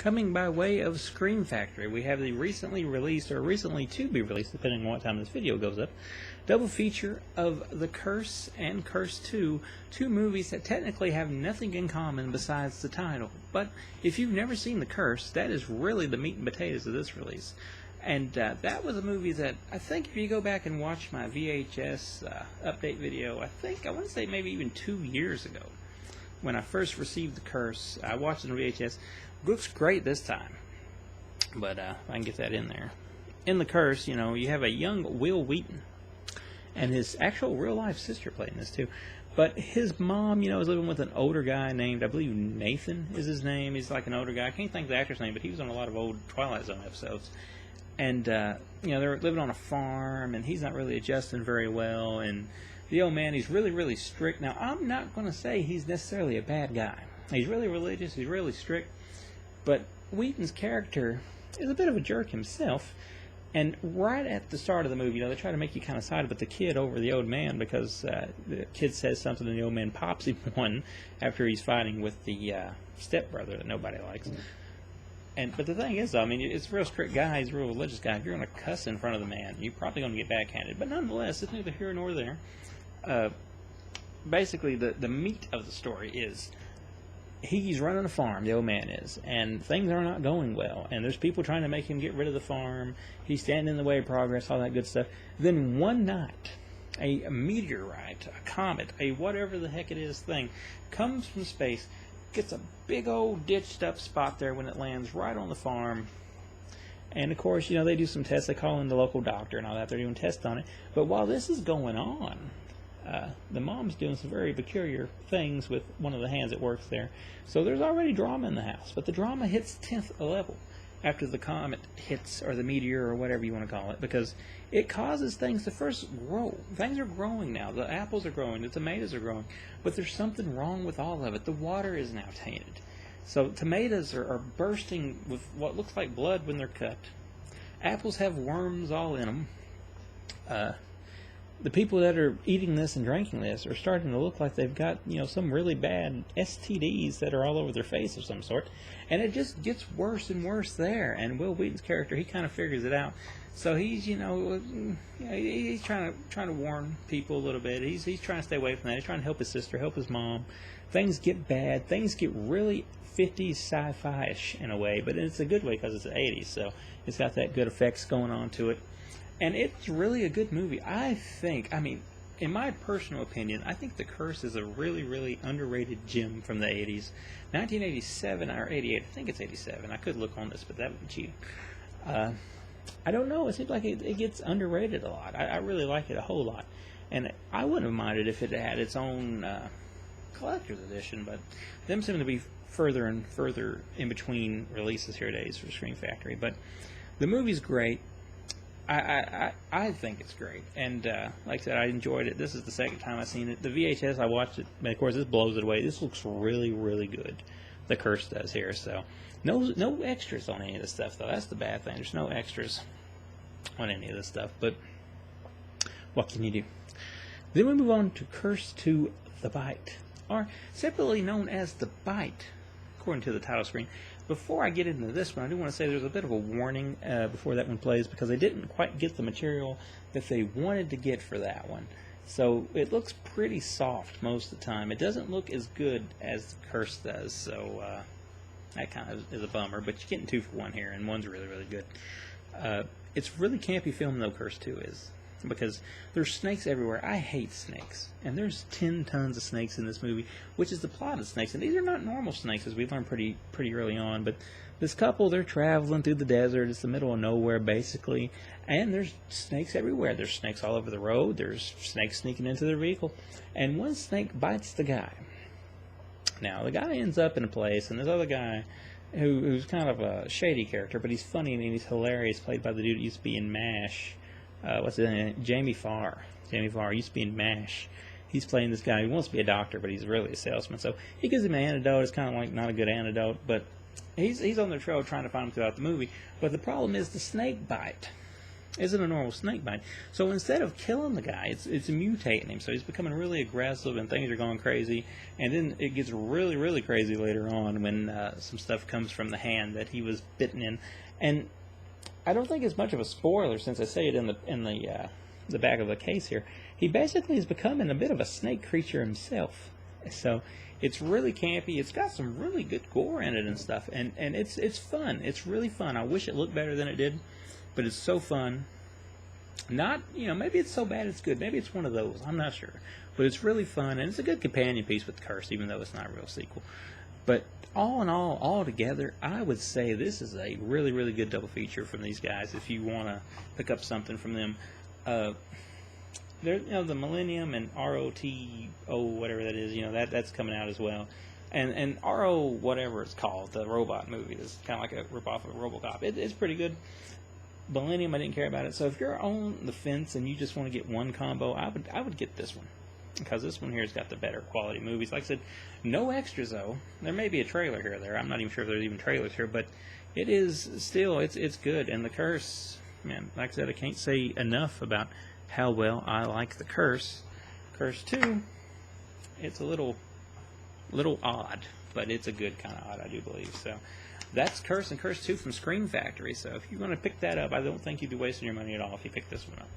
Coming by way of Scream Factory, we have the recently released, or recently to be released, depending on what time this video goes up, double feature of The Curse and Curse 2, two movies that technically have nothing in common besides the title. But if you've never seen The Curse, that is really the meat and potatoes of this release. And that was a movie that, I think if you go back and watch my VHS update video, I want to say maybe even 2 years ago, when I first received The Curse, I watched it on VHS. Looks great this time, but I can get that in there. In The Curse, you know, you have a young Will Wheaton, and his actual real-life sister playing this too. But his mom, you know, is living with an older guy named, I believe Nathan is his name. He's like an older guy. I can't think of the actor's name, but he was on a lot of old Twilight Zone episodes. And, you know, they're living on a farm, and he's not really adjusting very well. And the old man, he's really, really strict. Now, I'm not going to say he's necessarily a bad guy. He's really religious. He's really strict. But Wheaton's character is a bit of a jerk himself. And right at the start of the movie, you know, they try to make you kind of side with the kid over the old man because the kid says something and the old man pops him one after he's fighting with the stepbrother that nobody likes. But the thing is, I mean, it's a real strict guy. He's a real religious guy. If you're going to cuss in front of the man, you're probably going to get backhanded. But nonetheless, it's neither here nor there. Basically, the meat of the story is he's running a farm, the old man is, and things are not going well. And there's people trying to make him get rid of the farm. He's standing in the way of progress, all that good stuff. Then one night, a meteorite, a comet, a whatever the heck it is thing, comes from space, gets a big old ditched up spot there when it lands right on the farm. And of course, you know, they do some tests. They call in the local doctor and all that. They're doing tests on it. But while this is going on, the mom's doing some very peculiar things with one of the hands that works there. So there's already drama in the house. But the drama hits 10th level after the comet hits, or the meteor, or whatever you want to call it, because it causes things to first grow. Things are growing now. The apples are growing. The tomatoes are growing. But there's something wrong with all of it. The water is now tainted. So tomatoes are bursting with what looks like blood when they're cut. Apples have worms all in them. The people that are eating this and drinking this are starting to look like they've got, you know, some really bad STDs that are all over their face of some sort. And it just gets worse and worse there. And Will Wheaton's character, he kind of figures it out. So he's, you know, he's trying to warn people a little bit. He's trying to stay away from that. He's trying to help his sister, help his mom. Things get bad. Things get really 50s sci-fi-ish in a way, but it's a good way because it's the 80s. So it's got that good effects going on to it. And it's really a good movie. I mean, in my personal opinion, I think The Curse is a really, really underrated gem from the 80s. 1987 or 88, I think it's 87. I could look on this, but that would be cheating. I don't know. It seems like it gets underrated a lot. I really like it a whole lot. And I wouldn't have minded if it had its own collector's edition, but them seem to be further and further in between releases here days for Scream Factory. But the movie's great. I think it's great, and like I said, I enjoyed it. This is the second time I've seen it. The VHS, I watched it, but of course this blows it away. This looks really, really good. The Curse does here, so no extras on any of this stuff, though. That's the bad thing. There's no extras on any of this stuff, but what can you do? Then we move on to Curse 2, The Bite, or separately known as The Bite, according to the title screen. Before I get into this one, I do want to say there's a bit of a warning before that one plays, because they didn't quite get the material that they wanted to get for that one. So it looks pretty soft most of the time. It doesn't look as good as The Curse does, so that kind of is a bummer. But you're getting 2 for 1 here, and one's really, really good. It's really campy film, though, Curse 2 is, because there's snakes everywhere. I hate snakes, and there's 10 tons of snakes in this movie, which is the plot of snakes. And these are not normal snakes, as we learned pretty early on. But this couple, they're traveling through the desert. It's the middle of nowhere, basically, and there's snakes everywhere. There's snakes all over the road. There's snakes sneaking into their vehicle, and one snake bites the guy. Now the guy ends up in a place, and this other guy, who's kind of a shady character, but he's funny and he's hilarious, played by the dude that used to be in MASH. What's his name? Jamie Farr. Jamie Farr used to be in MASH. He's playing this guy. He wants to be a doctor, but he's really a salesman. So he gives him an antidote. It's kind of like not a good antidote, but he's on the trail trying to find him throughout the movie. But the problem is the snake bite. isn't a normal snake bite. So instead of killing the guy, it's mutating him. So he's becoming really aggressive and things are going crazy. And then it gets really, really crazy later on when some stuff comes from the hand that he was bitten in. And I don't think it's much of a spoiler since I say it in the back of the case here. He basically is becoming a bit of a snake creature himself. So it's really campy. It's got some really good gore in it and stuff. And it's fun. It's really fun. I wish it looked better than it did. But it's so fun. Not, maybe it's so bad it's good. Maybe it's one of those. I'm not sure. But it's really fun, and it's a good companion piece with Curse, even though it's not a real sequel. But all in all together, I would say this is a really, really good double feature from these guys if you want to pick up something from them. The Millennium and ROTO, whatever that is, that's coming out as well. And RO, whatever it's called, the robot movie, is kind of like a ripoff of RoboCop. It's pretty good. Millennium, I didn't care about it. So if you're on the fence and you just want to get one combo, I would get this one, because this one here has got the better quality movies. Like I said, no extras though. There may be a trailer here or there. I'm not even sure if there's even trailers here, but it is still it's good. And the Curse, man, like I said, I can't say enough about how well I like the Curse. Curse 2, it's a little odd, but it's a good kind of odd, I do believe. So that's Curse and Curse 2 from Scream Factory. So if you're going to pick that up, I don't think you'd be wasting your money at all if you pick this one up.